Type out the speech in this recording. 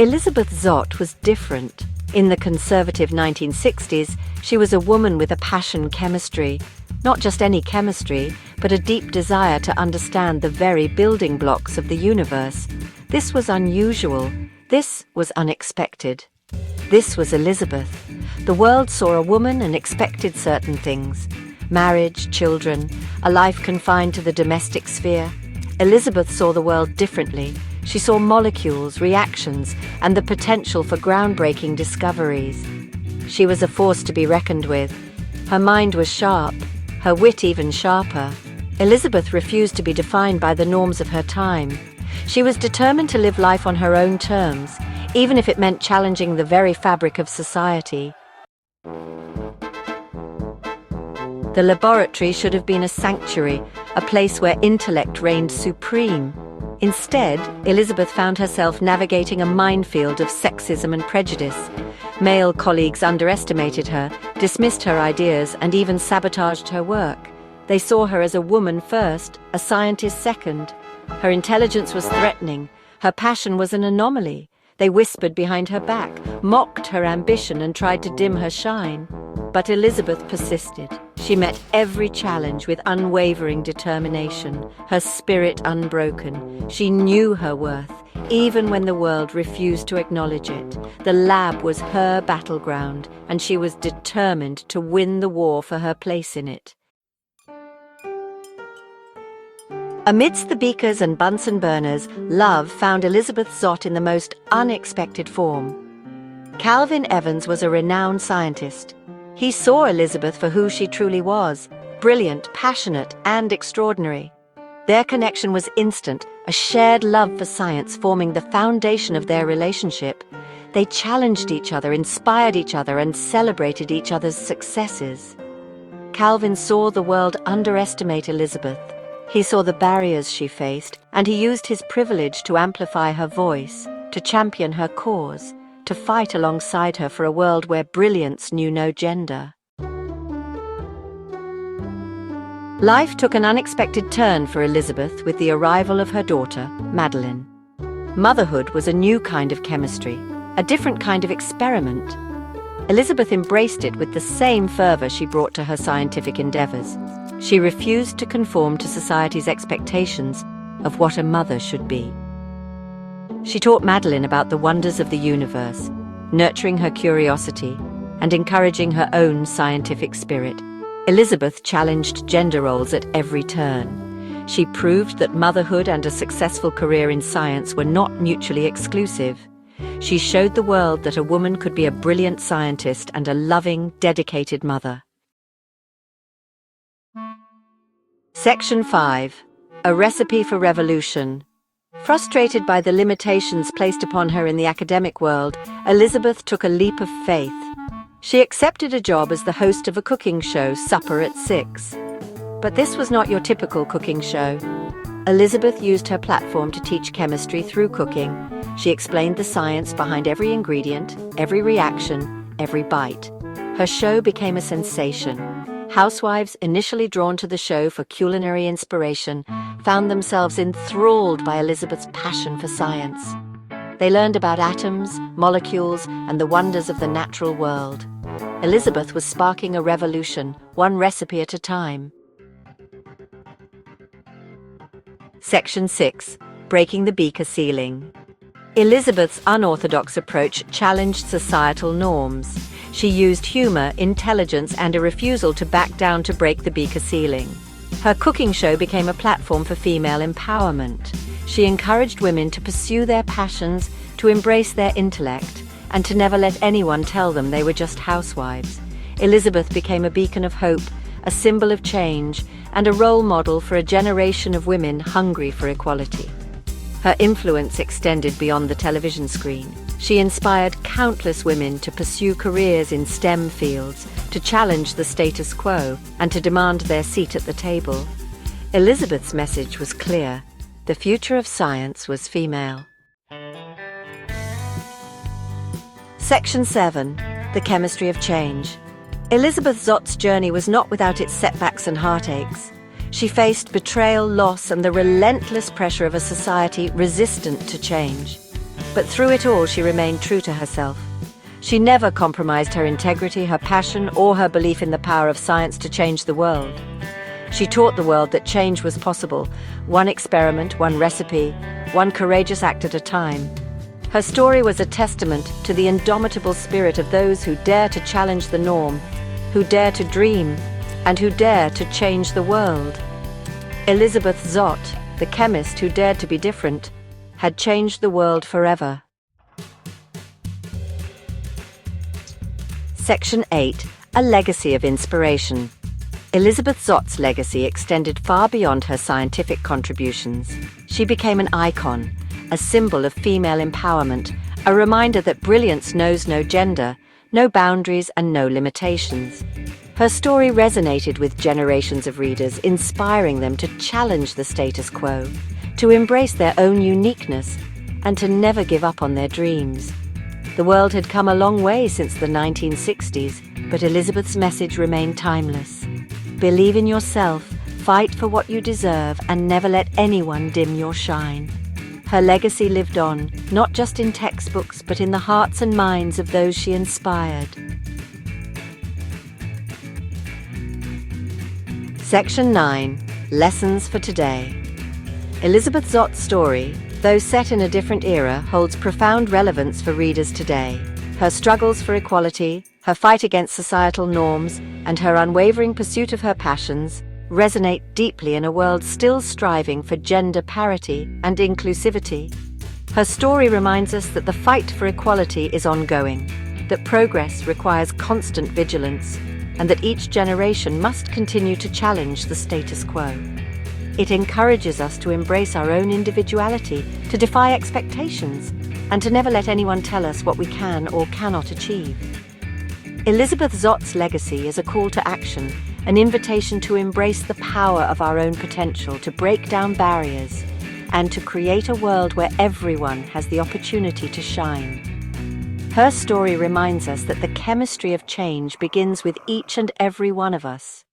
Elizabeth Zott was different. In the conservative 1960s, she was a woman with a passion chemistry. Not just any chemistry, but a deep desire to understand the very building blocks of the universe. This was unusual. This was unexpected. This was Elizabeth. The world saw a woman and expected certain things. Marriage, children, a life confined to the domestic sphere. Elizabeth saw the world differently. She saw molecules, reactions, and the potential for groundbreaking discoveries. She was a force to be reckoned with. Her mind was sharp, her wit even sharper. Elizabeth refused to be defined by the norms of her time. She was determined to live life on her own terms, even if it meant challenging the very fabric of society. The laboratory should have been a sanctuary, a place where intellect reigned supreme. Instead, Elizabeth found herself navigating a minefield of sexism and prejudice. Male colleagues underestimated her, dismissed her ideas, and even sabotaged her work. They saw her as a woman first, a scientist second. Her intelligence was threatening. Her passion was an anomaly. They whispered behind her back, mocked her ambition, and tried to dim her shine. But Elizabeth persisted. She met every challenge with unwavering determination, her spirit unbroken. She knew her worth, even when the world refused to acknowledge it. The lab was her battleground, and she was determined to win the war for her place in it. Amidst the beakers and Bunsen burners, love found Elizabeth Zott in the most unexpected form. Calvin Evans was a renowned scientist. He saw Elizabeth for who she truly was, brilliant, passionate, and extraordinary. Their connection was instant, a shared love for science forming the foundation of their relationship. They challenged each other, inspired each other, and celebrated each other's successes. Calvin saw the world underestimate Elizabeth. He saw the barriers she faced, and he used his privilege to amplify her voice, to champion her cause, to fight alongside her for a world where brilliance knew no gender. Life took an unexpected turn for Elizabeth with the arrival of her daughter, Madeline. Motherhood was a new kind of chemistry, a different kind of experiment. Elizabeth embraced it with the same fervor she brought to her scientific endeavors. She refused to conform to society's expectations of what a mother should be. She taught Madeline about the wonders of the universe, nurturing her curiosity and encouraging her own scientific spirit. Elizabeth challenged gender roles at every turn. She proved that motherhood and a successful career in science were not mutually exclusive. She showed the world that a woman could be a brilliant scientist and a loving, dedicated mother. Section 5. A Recipe for Revolution. Frustrated by the limitations placed upon her in the academic world, Elizabeth took a leap of faith. She accepted a job as the host of a cooking show, Supper at 6. But this was not your typical cooking show. Elizabeth used her platform to teach chemistry through cooking. She explained the science behind every ingredient, every reaction, every bite. Her show became a sensation. Housewives, initially drawn to the show for culinary inspiration, found themselves enthralled by Elizabeth's passion for science. They learned about atoms, molecules, and the wonders of the natural world. Elizabeth was sparking a revolution, one recipe at a time. Section 6. Breaking the beaker ceiling. Elizabeth's unorthodox approach challenged societal norms. She used humor, intelligence, and a refusal to back down to break the beaker ceiling. Her cooking show became a platform for female empowerment. She encouraged women to pursue their passions, to embrace their intellect, and to never let anyone tell them they were just housewives. Elizabeth became a beacon of hope, a symbol of change, and a role model for a generation of women hungry for equality. Her influence extended beyond the television screen. She inspired countless women to pursue careers in STEM fields, to challenge the status quo, and to demand their seat at the table. Elizabeth's message was clear. The future of science was female. Section 7. The Chemistry of Change. Elizabeth Zott's journey was not without its setbacks and heartaches. She faced betrayal, loss, and the relentless pressure of a society resistant to change. But through it all, she remained true to herself. She never compromised her integrity, her passion, or her belief in the power of science to change the world. She taught the world that change was possible, one experiment, one recipe, one courageous act at a time. Her story was a testament to the indomitable spirit of those who dare to challenge the norm, who dare to dream, and who dare to change the world. Elizabeth Zott, the chemist who dared to be different, had changed the world forever. Section 8. A legacy of inspiration. Elizabeth Zott's legacy extended far beyond her scientific contributions. She became an icon, a symbol of female empowerment, a reminder that brilliance knows no gender, no boundaries, and no limitations. Her story resonated with generations of readers, inspiring them to challenge the status quo, to embrace their own uniqueness, and to never give up on their dreams. The world had come a long way since the 1960s, but Elizabeth's message remained timeless. Believe in yourself, fight for what you deserve, and never let anyone dim your shine. Her legacy lived on, not just in textbooks, but in the hearts and minds of those she inspired. Section 9. Lessons for today. Elizabeth Zott's story, though set in a different era, holds profound relevance for readers today. Her struggles for equality, her fight against societal norms, and her unwavering pursuit of her passions resonate deeply in a world still striving for gender parity and inclusivity. Her story reminds us that the fight for equality is ongoing, that progress requires constant vigilance, and that each generation must continue to challenge the status quo. It encourages us to embrace our own individuality, to defy expectations, and to never let anyone tell us what we can or cannot achieve. Elizabeth Zott's legacy is a call to action, an invitation to embrace the power of our own potential, to break down barriers, and to create a world where everyone has the opportunity to shine. Her story reminds us that the chemistry of change begins with each and every one of us.